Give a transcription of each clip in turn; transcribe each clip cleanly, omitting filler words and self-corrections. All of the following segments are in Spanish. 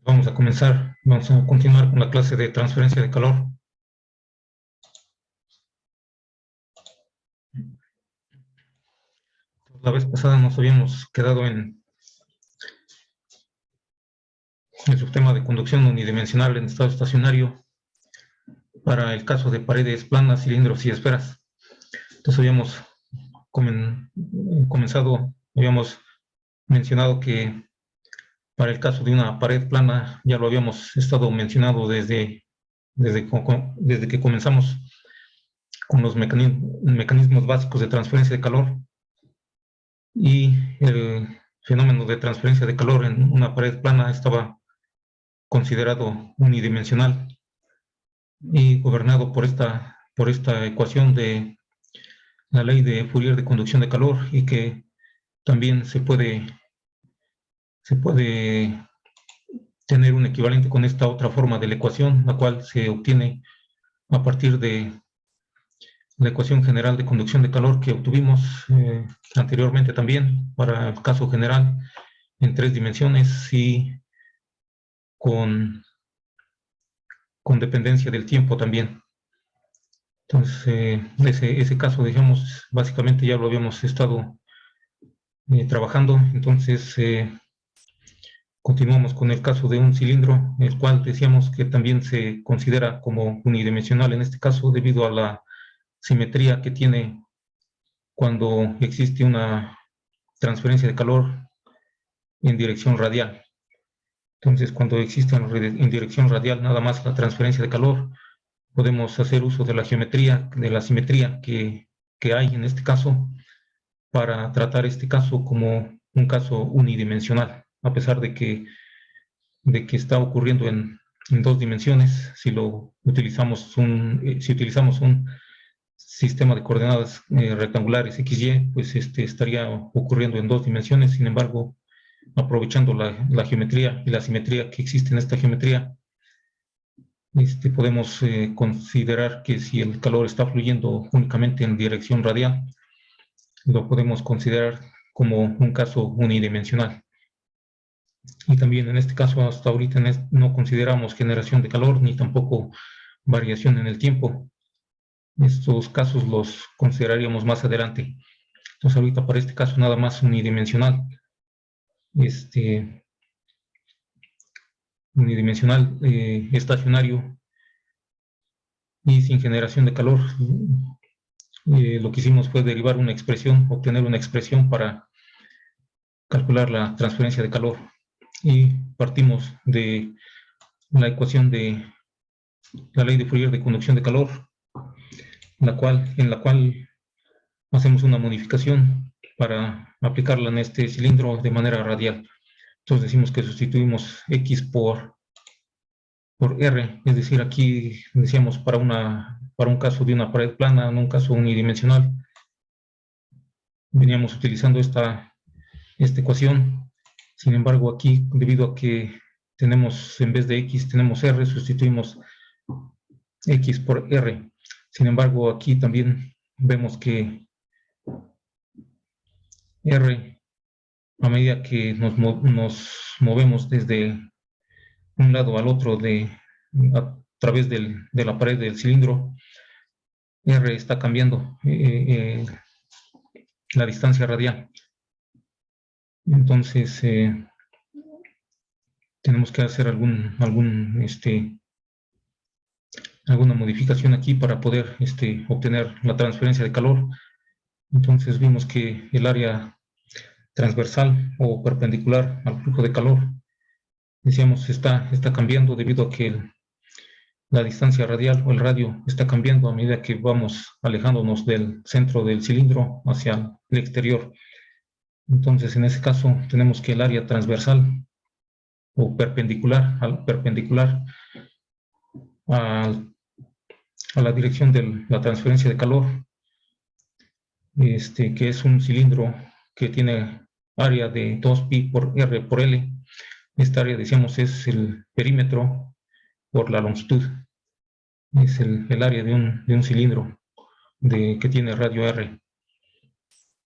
Vamos a continuar con la clase de transferencia de calor. La vez pasada nos habíamos quedado en el subtema de conducción unidimensional en estado estacionario para el caso de paredes planas, cilindros y esferas. Entonces habíamos habíamos mencionado que para el caso de una pared plana, ya lo habíamos estado mencionando desde que comenzamos con los mecanismos básicos de transferencia de calor y el fenómeno de transferencia de calor en una pared plana estaba considerado unidimensional y gobernado por esta ecuación de la ley de Fourier de conducción de calor, y que también se puede tener un equivalente con esta otra forma de la ecuación, la cual se obtiene a partir de la ecuación general de conducción de calor que obtuvimos anteriormente también para el caso general en 3 dimensiones y con dependencia del tiempo también. Entonces, ese caso, digamos, básicamente ya lo habíamos estado trabajando. Entonces, continuamos con el caso de un cilindro, el cual decíamos que también se considera como unidimensional en este caso debido a la simetría que tiene cuando existe una transferencia de calor en dirección radial. Entonces, cuando existe en dirección radial nada más la transferencia de calor, podemos hacer uso de la geometría, de la simetría que hay en este caso, para tratar este caso como un caso unidimensional, a pesar de que está ocurriendo en 2 dimensiones. Si utilizamos un sistema de coordenadas rectangulares XY, pues estaría ocurriendo en 2 dimensiones. Sin embargo, aprovechando la geometría y la simetría que existe en esta geometría, podemos considerar que si el calor está fluyendo únicamente en dirección radial, lo podemos considerar como un caso unidimensional. Y también en este caso, hasta ahorita no consideramos generación de calor ni tampoco variación en el tiempo. Estos casos los consideraríamos más adelante. Entonces ahorita para este caso nada más unidimensional. Unidimensional estacionario y sin generación de calor. Lo que hicimos fue obtener una expresión para calcular la transferencia de calor, y partimos de la ecuación de la ley de Fourier de conducción de calor, en la cual hacemos una modificación para aplicarla en este cilindro de manera radial. Entonces decimos que sustituimos X por R, es decir, aquí decíamos para un caso de una pared plana, en un caso unidimensional, veníamos utilizando esta ecuación. Sin embargo, aquí, debido a que tenemos, en vez de X, tenemos R, sustituimos X por R. Sin embargo, aquí también vemos que R, a medida que nos movemos desde un lado al otro a través de la pared del cilindro, R está cambiando la distancia radial. Entonces, tenemos que hacer alguna modificación aquí para poder obtener la transferencia de calor. Entonces vimos que el área transversal o perpendicular al flujo de calor, decíamos, está cambiando debido a que la distancia radial o el radio está cambiando a medida que vamos alejándonos del centro del cilindro hacia el exterior. Entonces, en ese caso, tenemos que el área transversal o perpendicular a la dirección de la transferencia de calor, que es un cilindro que tiene área de 2pi por R por L. Esta área, decíamos, es el perímetro por la longitud. Es el área de un cilindro que tiene radio R.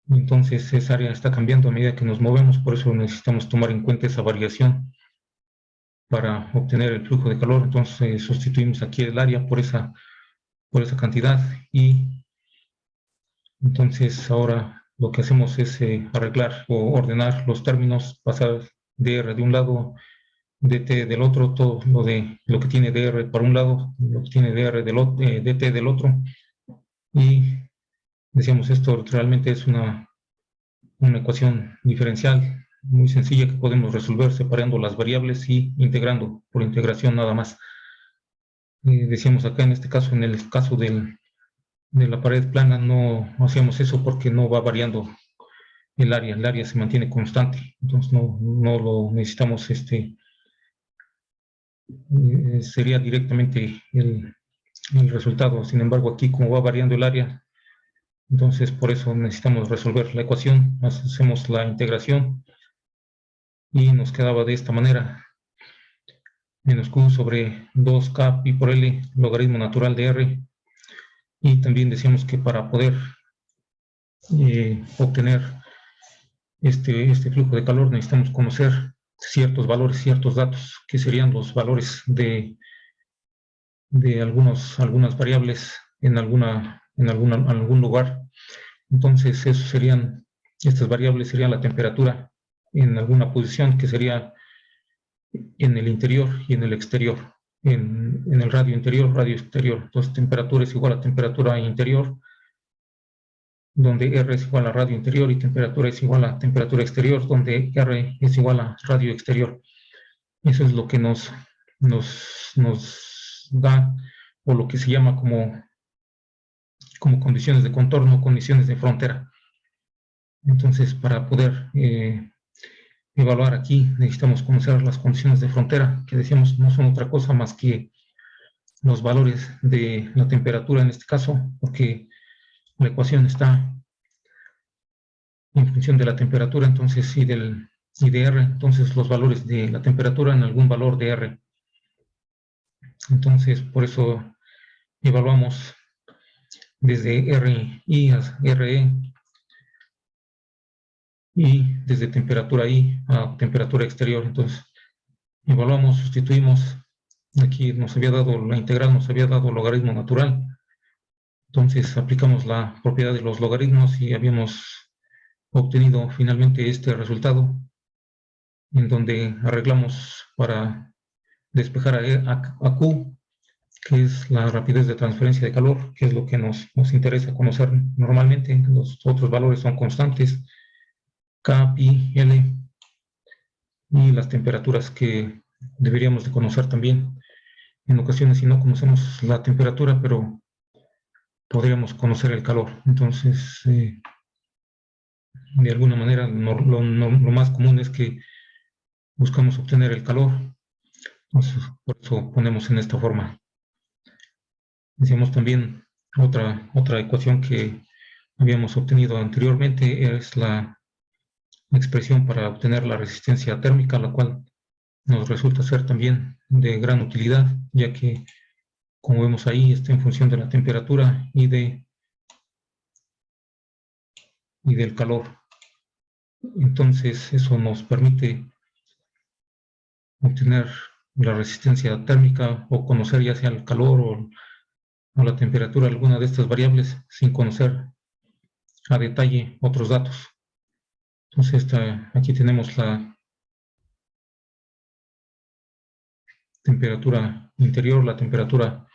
Entonces, esa área está cambiando a medida que nos movemos, por eso necesitamos tomar en cuenta esa variación. para obtener el flujo de calor. Entonces sustituimos aquí el área por esa cantidad, y entonces ahora lo que hacemos es arreglar o ordenar los términos, pasar dr de un lado, dt del otro, todo lo que tiene dr para un lado, lo que tiene dt del otro, y decíamos, esto realmente es una ecuación diferencial muy sencilla que podemos resolver separando las variables y integrando por integración nada más. Decíamos acá en este caso, en el caso de la pared plana, no hacíamos eso porque no va variando el área se mantiene constante, entonces no lo necesitamos, sería directamente el resultado. Sin embargo, aquí como va variando el área, entonces por eso necesitamos resolver la ecuación, hacemos la integración y nos quedaba de esta manera: menos q sobre 2k pi por l logaritmo natural de r. Y también decíamos que para poder obtener este flujo de calor necesitamos conocer ciertos valores, ciertos datos, que serían los valores de algunas variables en algún lugar. Entonces estas variables serían la temperatura en alguna posición, que sería en el interior y en el exterior, en el radio interior, radio exterior. Entonces temperatura es igual a temperatura interior, donde R es igual a radio interior, y temperatura es igual a temperatura exterior, donde R es igual a radio exterior. Eso es lo que nos da, o lo que se llama como condiciones de contorno, condiciones de frontera. Entonces, para poder evaluar aquí, necesitamos conocer las condiciones de frontera, que decíamos no son otra cosa más que los valores de la temperatura en este caso, porque la ecuación está en función de la temperatura, entonces, y de R, entonces los valores de la temperatura en algún valor de R. Entonces, por eso evaluamos desde RI a RE, y desde temperatura I a temperatura exterior. Entonces, evaluamos, sustituimos. Aquí la integral nos había dado logaritmo natural. Entonces, aplicamos la propiedad de los logaritmos y habíamos obtenido finalmente este resultado, en donde arreglamos para despejar a Q, que es la rapidez de transferencia de calor, que es lo que nos interesa conocer normalmente. Los otros valores son constantes, K, pi, L, y las temperaturas que deberíamos de conocer también. En ocasiones, si no conocemos la temperatura, pero podríamos conocer el calor. Entonces, de alguna manera, lo más común es que buscamos obtener el calor. Entonces, por eso ponemos en esta forma. Decíamos también otra ecuación que habíamos obtenido anteriormente, es la expresión para obtener la resistencia térmica, la cual nos resulta ser también de gran utilidad, ya que, como vemos ahí, está en función de la temperatura y del calor. Entonces, eso nos permite obtener la resistencia térmica, o conocer ya sea el calor o la temperatura, alguna de estas variables, sin conocer a detalle otros datos. Entonces, aquí tenemos la temperatura interior, la temperatura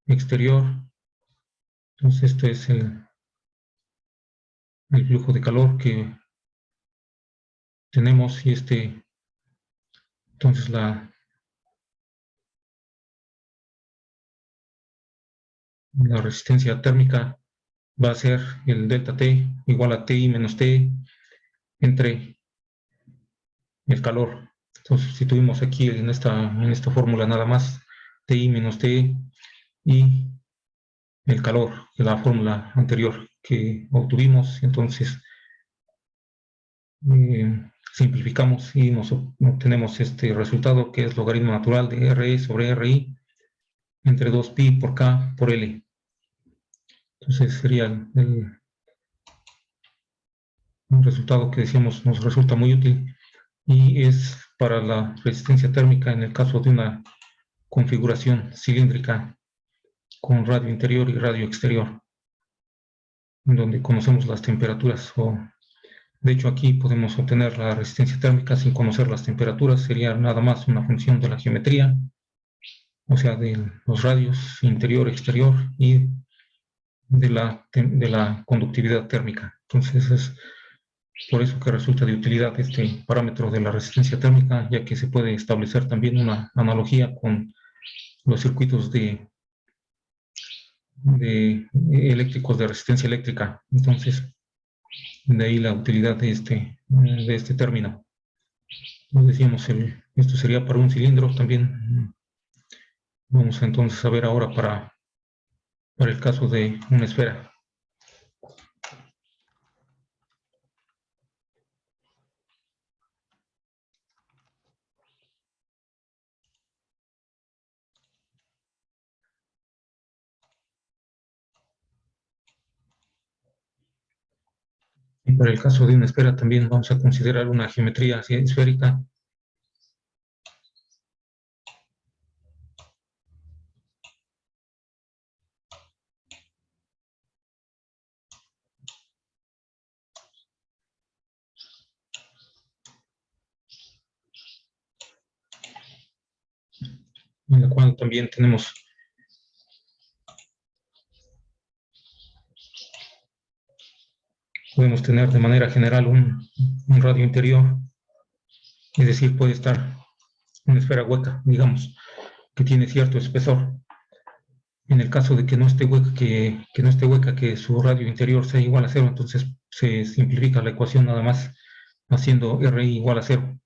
exterior. Entonces, esto es el flujo de calor que tenemos, y entonces la resistencia térmica va a ser el delta T igual a Ti menos T entre el calor. Entonces, sustituimos aquí en esta fórmula nada más Ti menos T y el calor de la fórmula anterior que obtuvimos. Entonces, simplificamos y nos obtenemos este resultado, que es logaritmo natural de RE sobre RI entre 2pi por K por L. Entonces sería un resultado que decíamos nos resulta muy útil y es para la resistencia térmica en el caso de una configuración cilíndrica con radio interior y radio exterior, en donde conocemos las temperaturas. De hecho, aquí podemos obtener la resistencia térmica sin conocer las temperaturas. Sería nada más una función de la geometría, o sea, de los radios interior, exterior y de la conductividad térmica. Entonces, es por eso que resulta de utilidad este parámetro de la resistencia térmica, ya que se puede establecer también una analogía con los circuitos de eléctricos de resistencia eléctrica. Entonces, de ahí la utilidad de este término. Como decíamos, esto sería para un cilindro también. Vamos entonces a ver ahora para el caso de una esfera. Y para el caso de una esfera también vamos a considerar una geometría esférica. En la cual también podemos tener de manera general un radio interior, es decir, puede estar una esfera hueca, digamos, que tiene cierto espesor. En el caso de que no esté hueca, que no esté hueca, que su radio interior sea igual a cero, entonces se simplifica la ecuación nada más haciendo RI igual a cero.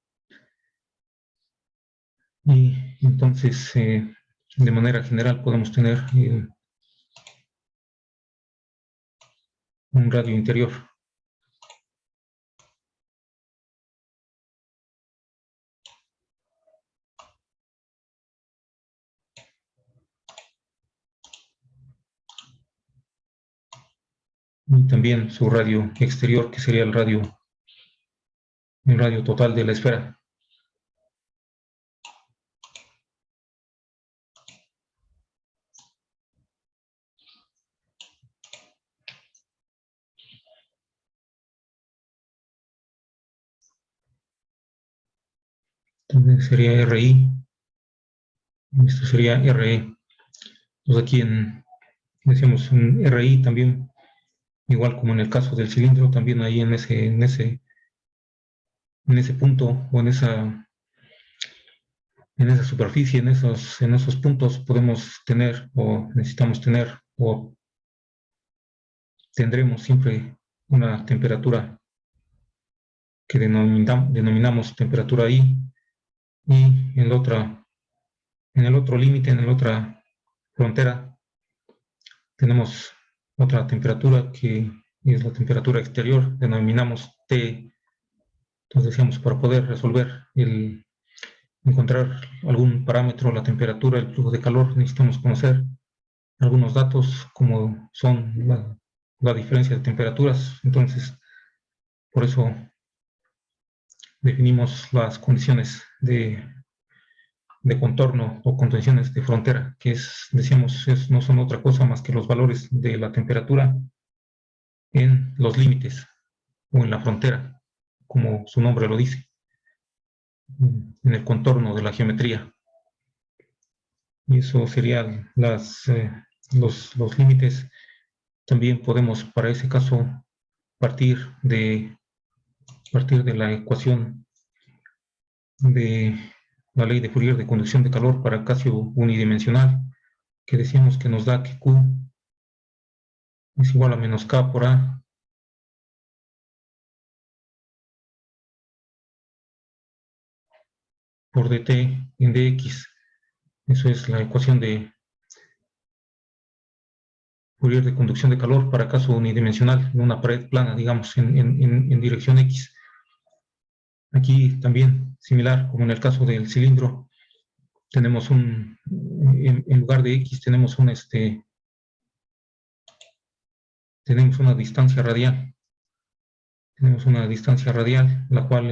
Y entonces, de manera general, podemos tener un radio interior. Y también su radio exterior, que sería el radio total de la esfera. Entonces sería RI, esto sería RE. Entonces aquí decíamos un RI también, igual como en el caso del cilindro, también ahí en ese punto o en esa superficie, en esos puntos podemos tener o necesitamos tener o tendremos siempre una temperatura que denominamos temperatura I, y en el otro límite, en la otra frontera, tenemos otra temperatura que es la temperatura exterior, denominamos T. Entonces decíamos, para poder resolver encontrar algún parámetro, la temperatura, el flujo de calor, necesitamos conocer algunos datos como son la diferencia de temperaturas. Entonces, por eso definimos las condiciones de contorno o condiciones de frontera, que decíamos, no son otra cosa más que los valores de la temperatura en los límites o en la frontera, como su nombre lo dice, en el contorno de la geometría. Y eso serían los límites. También podemos, para ese caso, partir de la ecuación de la ley de Fourier de conducción de calor para caso unidimensional, que decíamos que nos da que Q es igual a menos K por A por dt en dx. Eso es la ecuación de Fourier de conducción de calor para caso unidimensional en una pared plana, digamos, en dirección X. Aquí también, similar como en el caso del cilindro, tenemos en lugar de X tenemos tenemos una distancia radial. Tenemos una distancia radial, la cual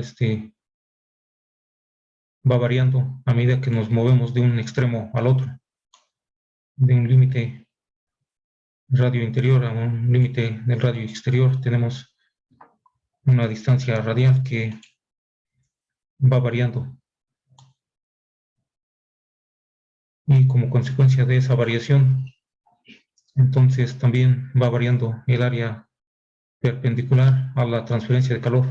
va variando a medida que nos movemos de un extremo al otro, de un límite radio interior a un límite del radio exterior. Tenemos una distancia radial que va variando. Y como consecuencia de esa variación, entonces también va variando el área perpendicular a la transferencia de calor.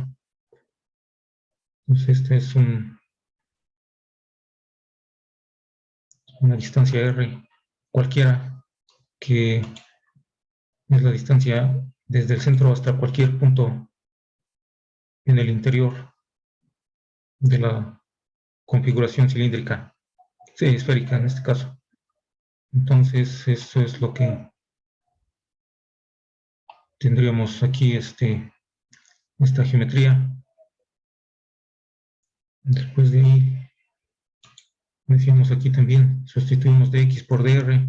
Entonces esta es una distancia R cualquiera, que es la distancia desde el centro hasta cualquier punto en el interior de la configuración cilíndrica, sí, esférica en este caso. Entonces esto es lo que tendríamos aquí, esta geometría. Después de ahí, decíamos aquí también, sustituimos dx por dr.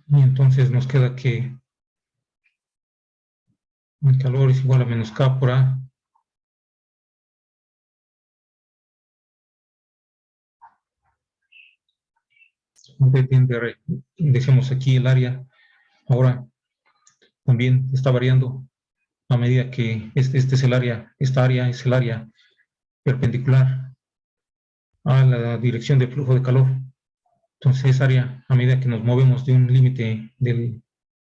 Y entonces nos queda que el calor es igual a menos K por A. Decíamos aquí el área. Ahora también está variando a medida que este es el área, esta área es el área perpendicular a la dirección de flujo de calor. Entonces esa área, a medida que nos movemos de un límite del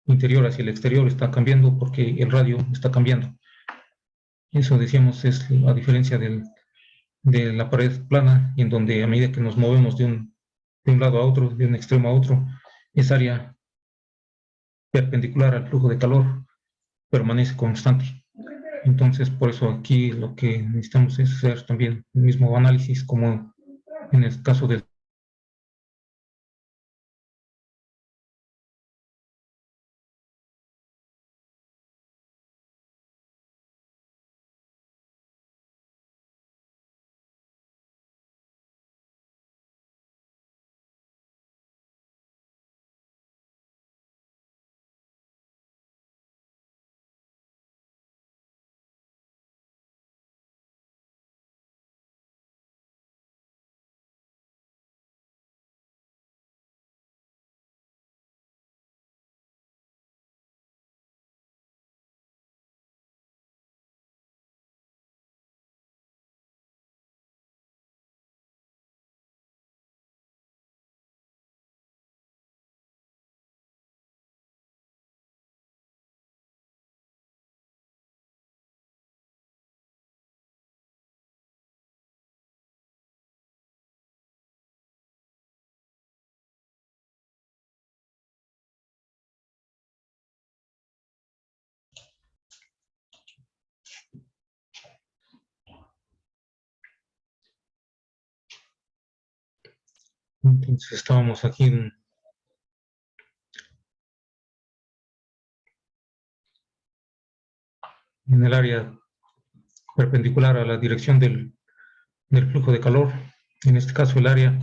interior hacia el exterior, está cambiando porque el radio está cambiando. Eso decíamos es la diferencia de la pared plana, y en donde a medida que nos movemos de un lado a otro, de un extremo a otro, esa área perpendicular al flujo de calor permanece constante. Entonces, por eso aquí lo que necesitamos es hacer también el mismo análisis como en el caso del... Entonces estábamos aquí en el área perpendicular a la dirección del flujo de calor, en este caso el área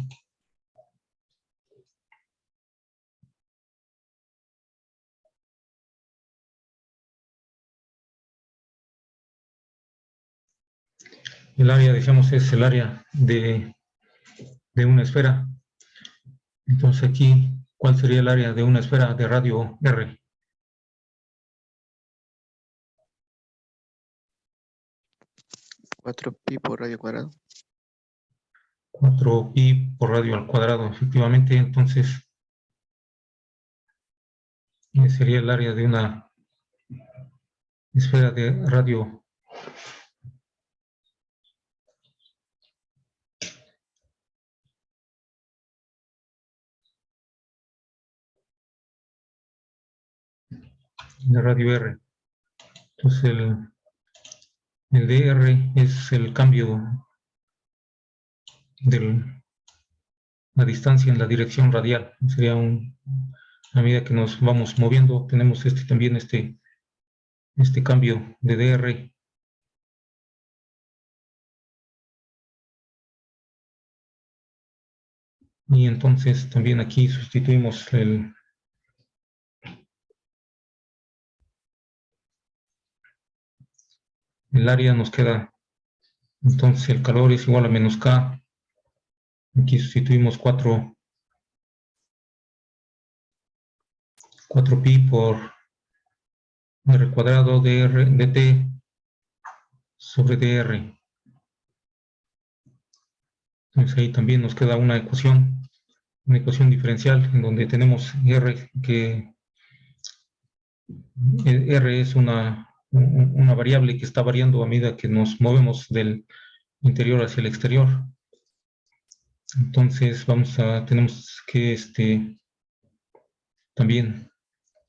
decíamos, es el área de una esfera. Entonces aquí, ¿cuál sería el área de una esfera de radio R? 4pi por radio cuadrado. 4pi por radio al cuadrado, efectivamente. Entonces, sería el área de una esfera de radio R. Entonces el dr es el cambio de la distancia en la dirección radial. Sería a medida que nos vamos moviendo, tenemos también este cambio de dr. Y entonces también aquí sustituimos el área, nos queda, entonces el calor es igual a menos K. Aquí sustituimos 4pi por r cuadrado dt sobre dr. Entonces ahí también nos queda una ecuación diferencial en donde tenemos r, que r es una variable que está variando a medida que nos movemos del interior hacia el exterior. Entonces tenemos que también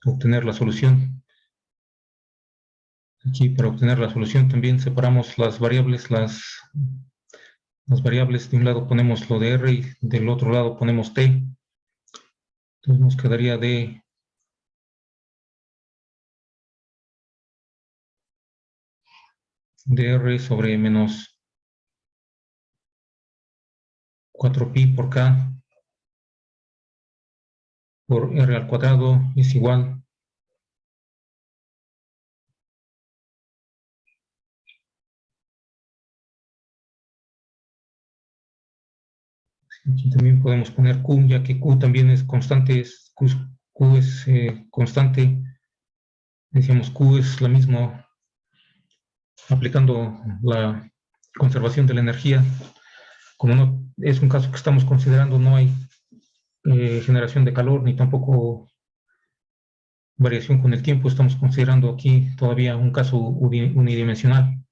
obtener la solución. Aquí para obtener la solución también separamos las variables, las variables. De un lado ponemos lo de r y del otro lado ponemos t. Entonces nos quedaría dr sobre menos 4pi por k por r al cuadrado es igual. Aquí también podemos poner q, ya que q también es constante, q es constante. Decíamos q es la misma, aplicando la conservación de la energía. Como no es un caso que estamos considerando, no hay generación de calor ni tampoco variación con el tiempo. Estamos considerando aquí todavía un caso unidimensional,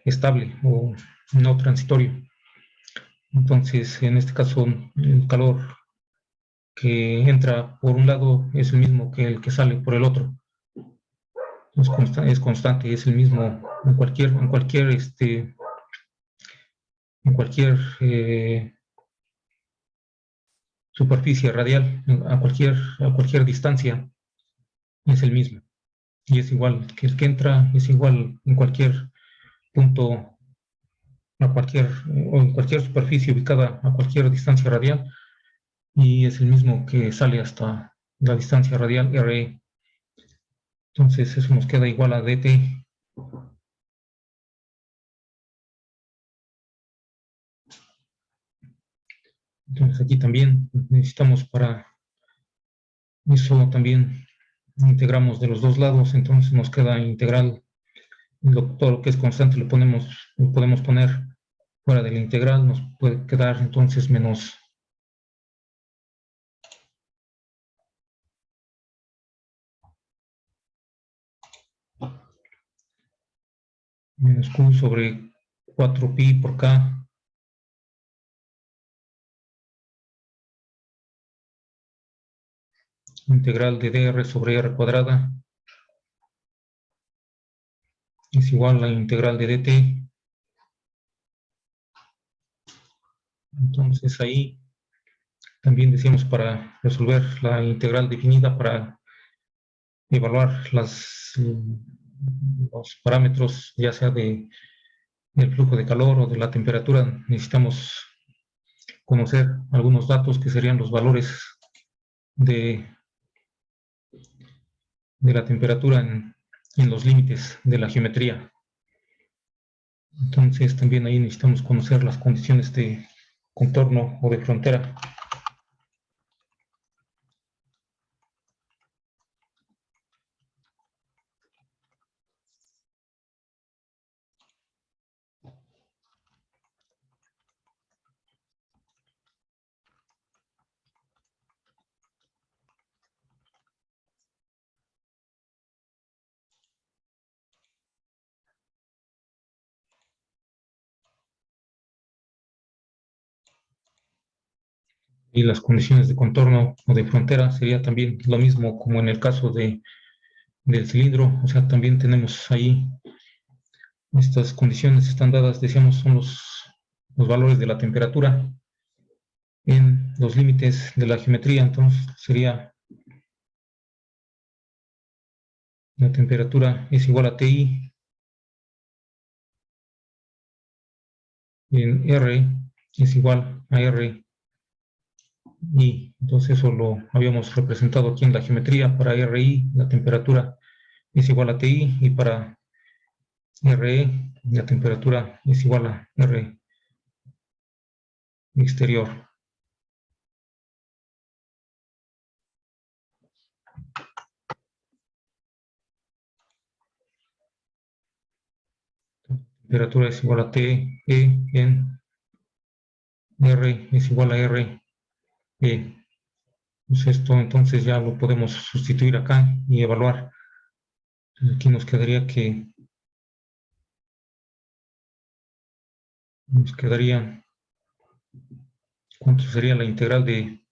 estable o no transitorio. Entonces, en este caso, el calor que entra por un lado es el mismo que el que sale por el otro. Es constante, es el mismo en cualquier superficie radial, a cualquier distancia, es el mismo. Y es igual que el que entra, es igual en cualquier punto, o en cualquier superficie ubicada a cualquier distancia radial, y es el mismo que sale hasta la distancia radial RE. Entonces eso nos queda igual a dt. Entonces aquí también necesitamos, para eso también integramos de los dos lados, entonces nos queda integral. Todo lo que es constante lo podemos poner fuera de la integral, nos puede quedar entonces menos q sobre 4pi por k integral de dr sobre r cuadrada es igual a la integral de dt. Entonces ahí también decíamos, para resolver la integral definida, para evaluar los parámetros, ya sea del flujo de calor o de la temperatura, necesitamos conocer algunos datos que serían los valores de la temperatura en los límites de la geometría. Entonces también ahí necesitamos conocer las condiciones de contorno o de frontera. Y las condiciones de contorno o de frontera sería también lo mismo como en el caso del cilindro. O sea, también tenemos ahí estas condiciones están dadas, decíamos, son los valores de la temperatura en los límites de la geometría. Entonces sería, la temperatura es igual a Ti en R es igual a RI. Entonces eso lo habíamos representado aquí en la geometría. Para RI la temperatura es igual a TI, y para RE la temperatura es igual a R exterior. Temperatura es igual a T, E, en R es igual a R, E. Pues esto entonces ya lo podemos sustituir acá y evaluar. Aquí nos quedaría ¿cuánto sería la integral de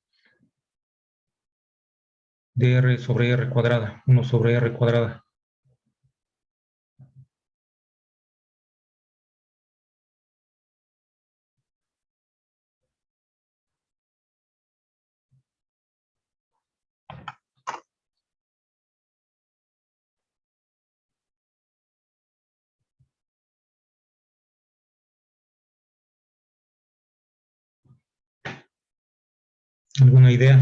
R sobre R cuadrada? 1 sobre R cuadrada. ¿Alguna idea?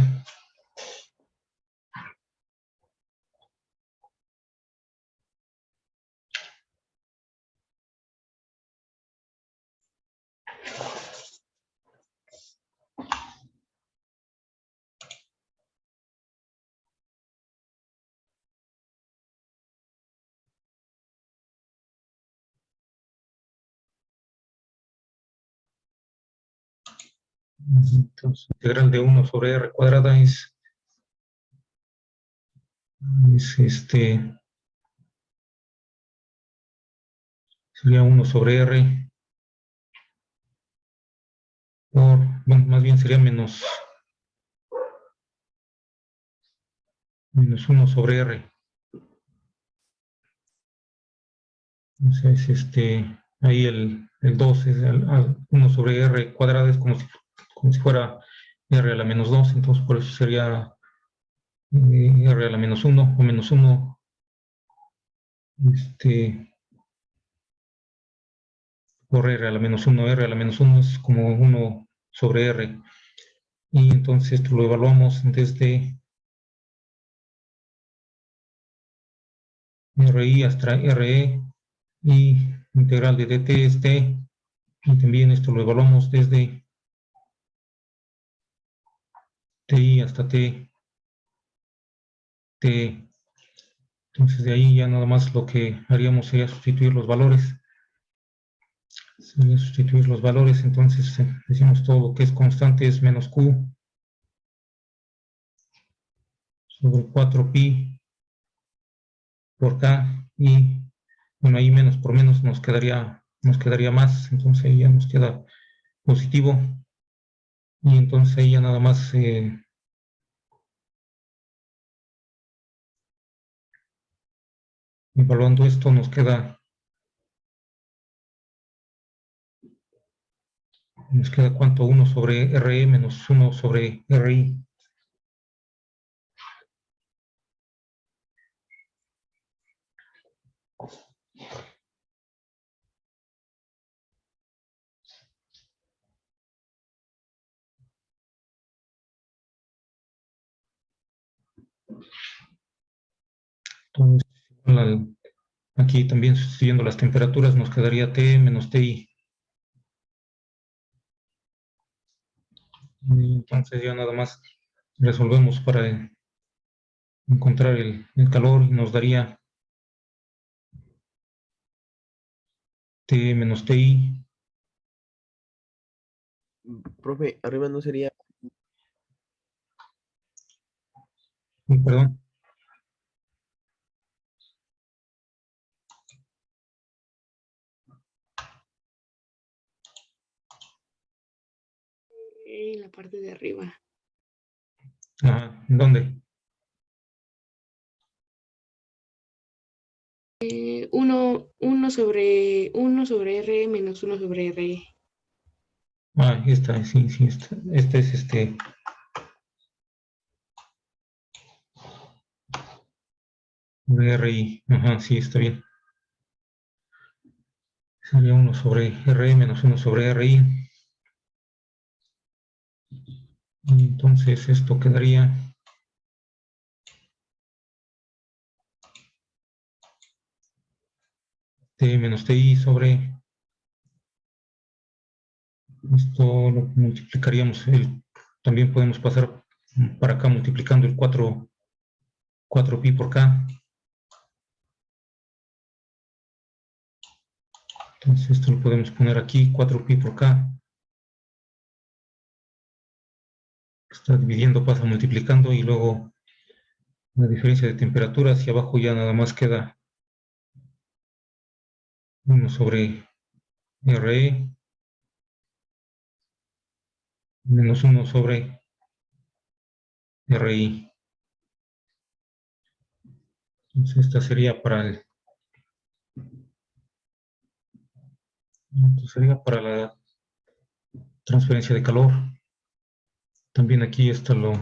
Entonces, integral de 1 sobre R cuadrada sería 1 sobre R bueno, más bien sería menos 1 sobre R. Entonces, ahí el 2 es 1 sobre R cuadrada, es como si fuera R a la menos 2, entonces por eso sería R a la menos 1 o menos 1, por R a la menos 1. R a la menos 1 es como 1 sobre R. Y entonces esto lo evaluamos desde RI hasta RE, y integral de dt es t, y también esto lo evaluamos desde ti hasta t. Entonces de ahí ya nada más lo que haríamos sería sustituir los valores. Entonces decimos todo lo que es constante es menos q sobre 4pi por k, y bueno, ahí menos por menos nos quedaría más, entonces ahí ya nos queda positivo, y entonces ahí ya nada más evaluando esto nos queda cuánto, 1 sobre RE menos 1 sobre RI. Entonces, aquí también sustituyendo las temperaturas nos quedaría T menos TI. Y entonces ya nada más resolvemos para encontrar el calor, y nos daría T menos TI. Profe, arriba no sería Perdón. En la parte de arriba. Ajá, ¿dónde? 1 sobre R menos 1 sobre R. Esta, sí, este es RI. Ajá, sí, está bien. Sería 1 sobre RE menos 1 sobre RI. Y entonces esto quedaría T menos TI sobre esto lo multiplicaríamos, también podemos pasar para acá multiplicando el 4pi por k. Entonces esto lo podemos poner aquí, 4pi por k. Está dividiendo, pasa multiplicando y luego la diferencia de temperaturas y abajo ya nada más queda 1 sobre RE menos 1 sobre RI. Entonces esta sería para la transferencia de calor. También aquí esto lo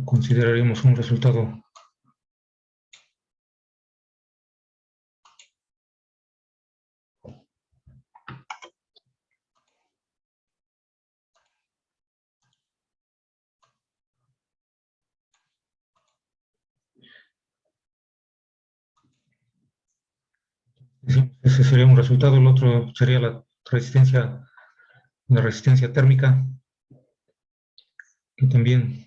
consideraremos un resultado. Ese sería un resultado. El otro sería la resistencia térmica, que también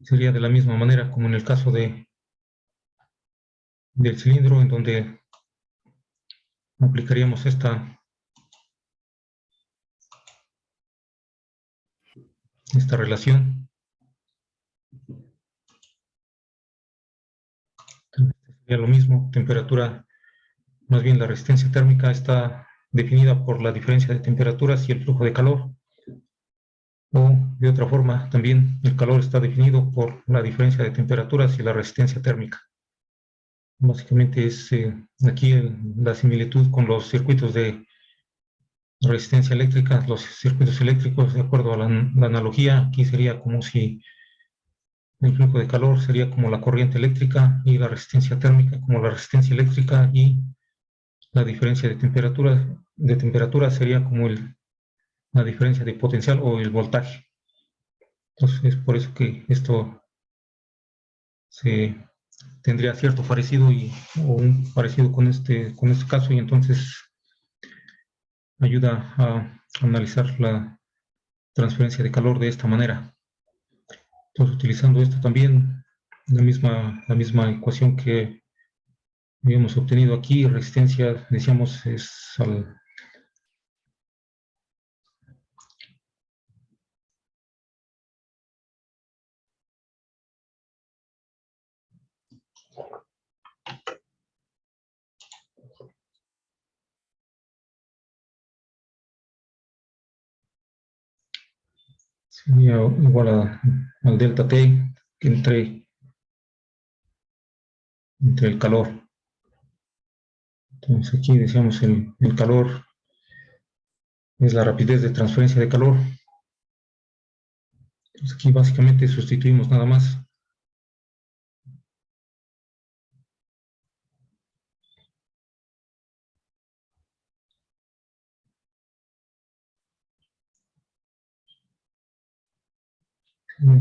sería de la misma manera como en el caso del cilindro, en donde aplicaríamos esta relación. Sería lo mismo, temperatura, más bien la resistencia térmica está definida por la diferencia de temperaturas y el flujo de calor. O de otra forma, también el calor está definido por la diferencia de temperaturas y la resistencia térmica. Básicamente es aquí la similitud con los circuitos de resistencia eléctrica. Los circuitos eléctricos, de acuerdo a la analogía, aquí sería como si el flujo de calor sería como la corriente eléctrica y la resistencia térmica como la resistencia eléctrica, y la diferencia de temperatura sería como la diferencia de potencial o el voltaje. Entonces es por eso que esto se tendría cierto parecido o un parecido con este caso, y entonces ayuda a analizar la transferencia de calor de esta manera. Entonces, utilizando esto también, la misma ecuación que habíamos obtenido aquí, resistencia, decíamos, es sería igual al delta T entre el calor. Entonces aquí decíamos el calor es la rapidez de transferencia de calor. Entonces aquí básicamente sustituimos nada más.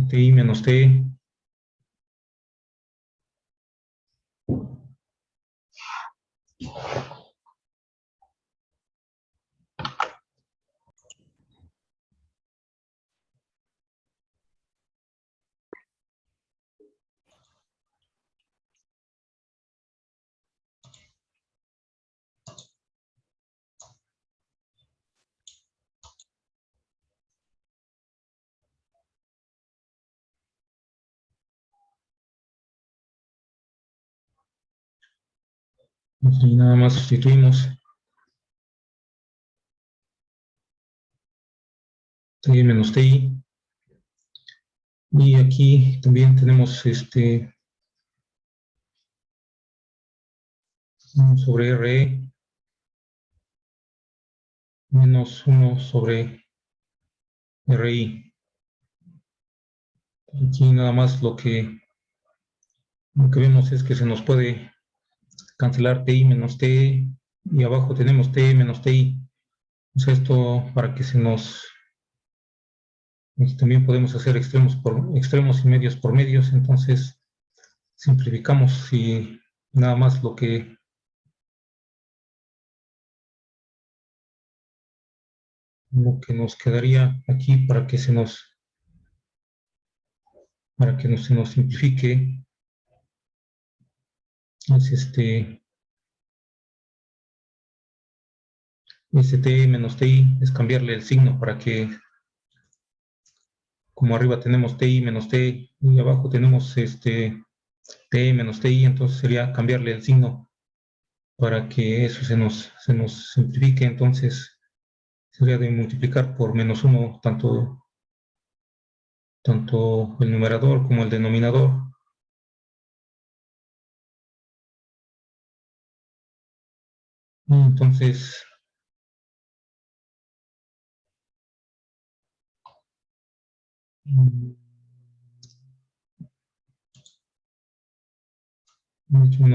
TI menos T. Y nada más sustituimos T menos TI. Y aquí también tenemos 1 sobre RE menos 1 sobre RI. Aquí nada más lo que vemos es que se nos puede cancelar TI menos T, y abajo tenemos T menos TI. Entonces esto para que se nos... También podemos hacer extremos y medios por medios, entonces simplificamos y nada más lo que nos quedaría aquí para que se nos simplifique es TI menos TI, es cambiarle el signo para que, como arriba tenemos TI menos TI y abajo tenemos TI menos TI, entonces sería cambiarle el signo para que eso se nos simplifique. Entonces sería de multiplicar por menos 1 tanto el numerador como el denominador. Entonces, no,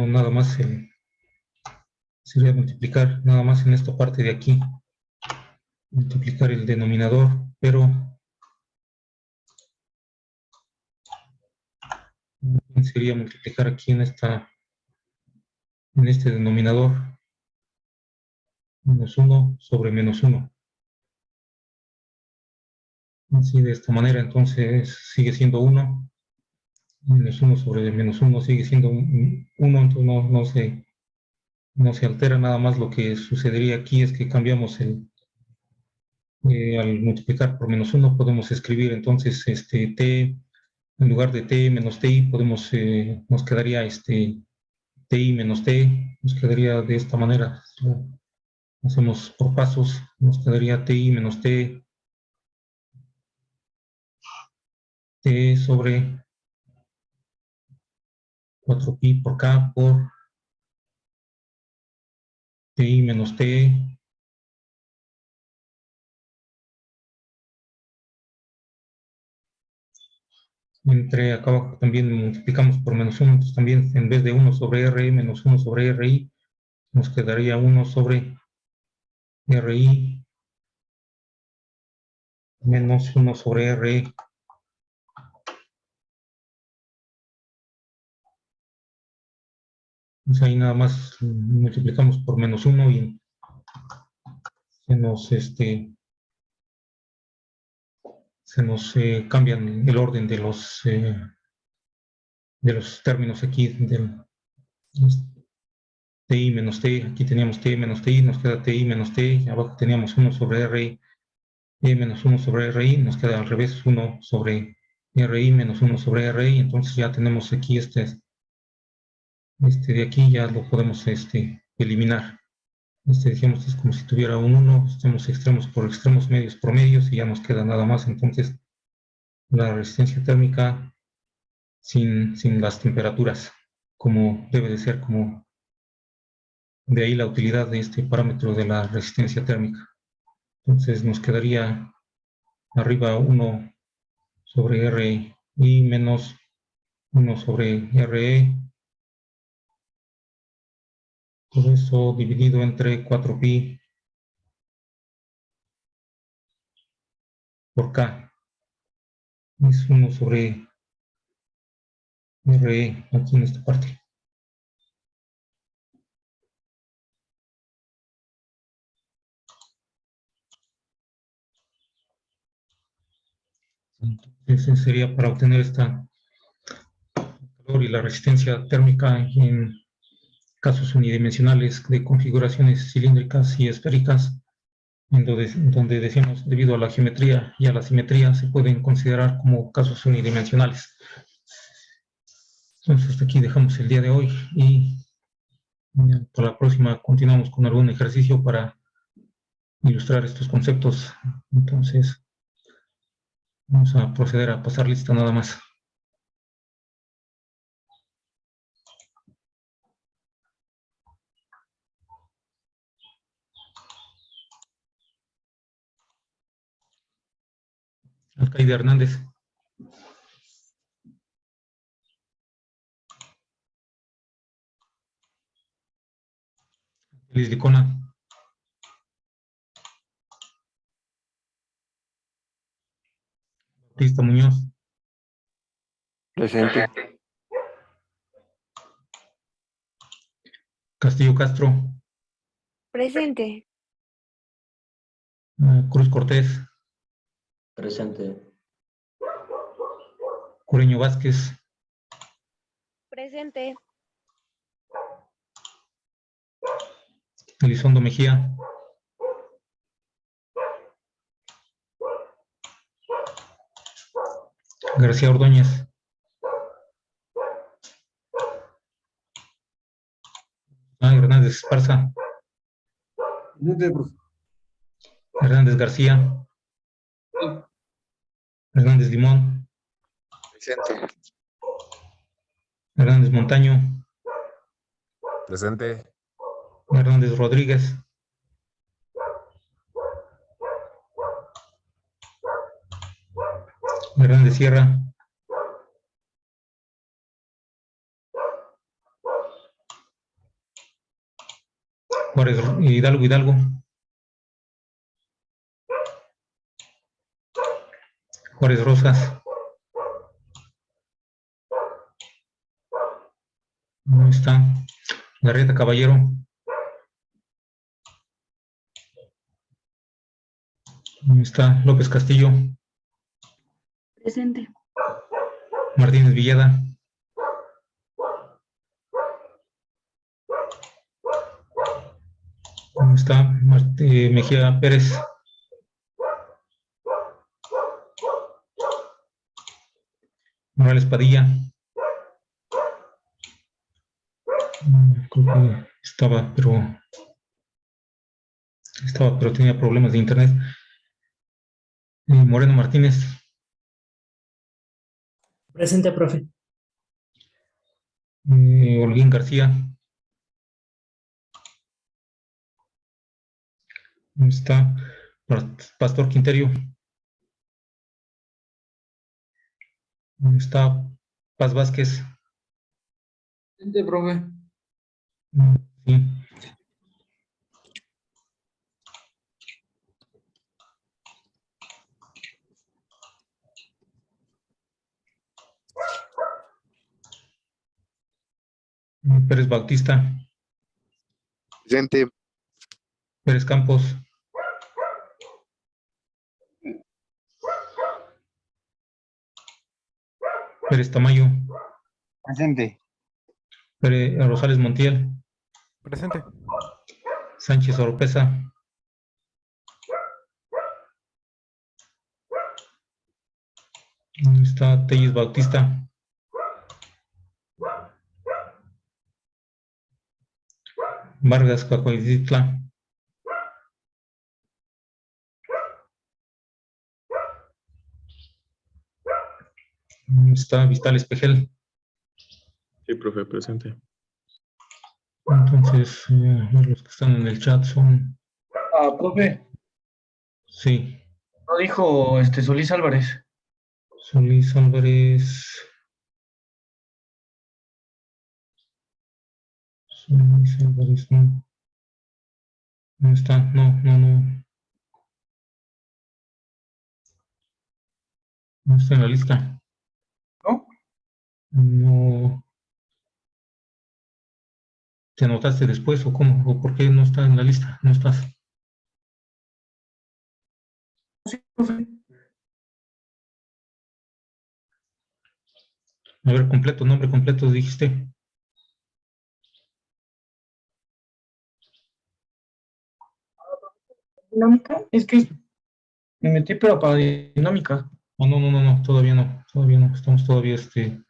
nada más sería multiplicar nada más en esta parte de aquí, multiplicar el denominador, pero sería multiplicar aquí en este denominador menos 1 sobre menos 1. Así de esta manera, entonces sigue siendo 1, menos 1 sobre menos 1 sigue siendo 1, entonces no se altera, nada más lo que sucedería aquí es que cambiamos al multiplicar por menos 1 podemos escribir entonces t, en lugar de t menos ti, nos quedaría ti menos t, nos quedaría de esta manera. Hacemos por pasos, nos quedaría ti menos t sobre 4pi por k por ti menos t entre acá abajo también multiplicamos por menos 1, entonces también en vez de 1 sobre r menos 1 sobre ri, nos quedaría 1 sobre ri menos 1 sobre re. Entonces ahí nada más multiplicamos por menos 1 y se nos cambian el orden de los términos aquí del ti menos t, aquí teníamos t menos ti, nos queda ti menos t, y abajo teníamos 1 sobre ri, menos 1 sobre ri, nos queda al revés 1 sobre ri menos 1 sobre ri, entonces ya tenemos aquí de aquí ya lo podemos eliminar. Dijimos es como si tuviera un 1, hacemos extremos por extremos, medios por medios y ya nos queda nada más, entonces la resistencia térmica sin las temperaturas, como debe de ser, como de ahí la utilidad de este parámetro de la resistencia térmica. Entonces nos quedaría arriba 1 sobre R y menos 1 sobre RE, todo eso dividido entre 4pi por K, es 1 sobre RE aquí en esta parte. Entonces sería para obtener esta calor y la resistencia térmica en casos unidimensionales de configuraciones cilíndricas y esféricas, en donde decimos debido a la geometría y a la simetría se pueden considerar como casos unidimensionales. Entonces hasta aquí dejamos el día de hoy y para la próxima continuamos con algún ejercicio para ilustrar estos conceptos. Entonces vamos a proceder a pasar lista nada más. Alcaide Hernández. Liz Licona. Bautista Muñoz, Presente. Castillo Castro, Presente. Cruz Cortés, Presente. Cureño Vázquez, Presente. Elizondo Mejía, García Ordóñez, Hernández Esparza, Hernández García, Hernández Limón, Presente. Hernández Montaño, Presente. Hernández Rodríguez, Hernández Sierra, Juárez Hidalgo, Juárez Rosas, ahí está, Garrieta Caballero, ahí está, López Castillo, Presente. Martínez Villeda, ahí está, Mejía Pérez, Morales Padilla, creo que estaba, pero tenía problemas de internet. Moreno Martínez, Presente, profe. Holguín García, ahí está, Pastor Quinterio, ahí está, Paz Vázquez, Presente, profe. sí. Pérez Bautista, Presente. Pérez Campos, Pérez Tamayo, Presente. Rosales Montiel, Presente. Sánchez Oropesa, ahí está Telles Bautista, Vargas Cacoyitla, ahí está Vistal Espejel. Sí, profe, presente. Entonces, los que están en el chat son, Profe, sí, no dijo Solís Álvarez. Solís Álvarez, no, no está, no está en la lista. ¿No? No. ¿Te anotaste después o cómo? ¿O por qué no está en la lista? No estás. Sí, profe. A ver, completo, nombre completo, dijiste. ¿Dinámica? Es que me metí, pero para dinámica. No, todavía no. Estamos todavía en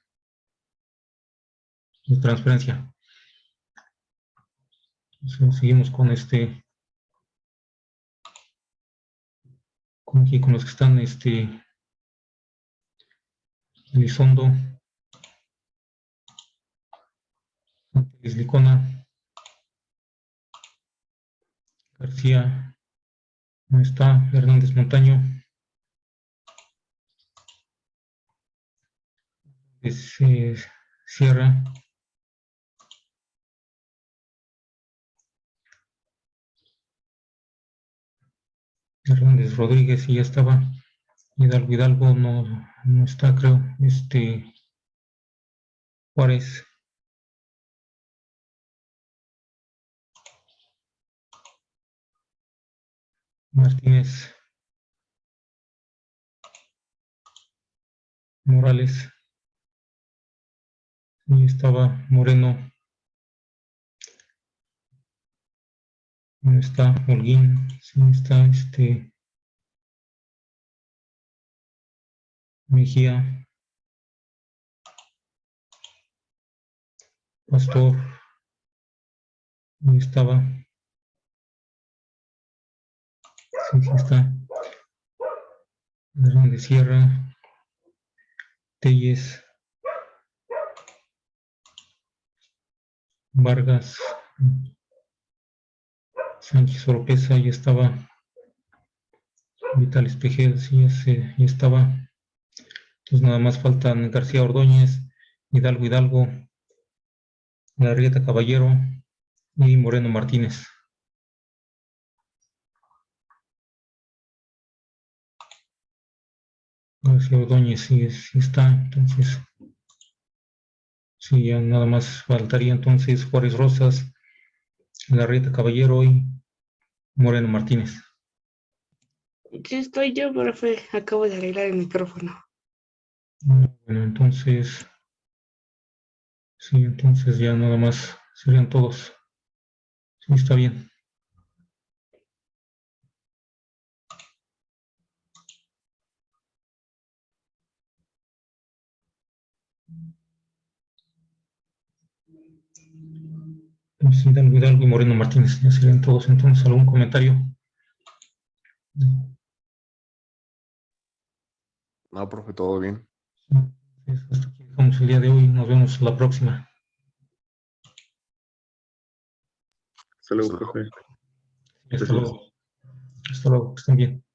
transferencia. Entonces, seguimos con con los que están, Elizondo, Licona, García, ahí está, Hernández Montaño, Sierra, Hernández Rodríguez, y ya estaba, Hidalgo no está, creo. Juárez. Martínez. Morales. Y estaba Moreno. ¿Dónde está Holguín? Sí, está Mejía. Pastor. Ahí estaba. Sí está. Grande Sierra. Telles. Vargas. Sánchez Oropesa, ya estaba. Vital Espejel, sí, ya estaba. Entonces nada más faltan García Ordóñez, Hidalgo, Larrieta Caballero y Moreno Martínez. García Ordóñez sí está, entonces sí, ya nada más faltaría entonces Juárez Rosas, Larrieta Caballero y Moreno Martínez. Sí, estoy yo, profe. Acabo de arreglar el micrófono. Bueno, entonces sí, entonces ya nada más serían todos. Sí, está bien. Entonces, Hidalgo y Moreno Martínez, ya serían todos. Entonces, ¿algún comentario? No, profe, todo bien. Hasta aquí dejamos el día de hoy. Nos vemos la próxima. Hasta luego, profe. Hasta luego. Hasta luego. Que estén bien.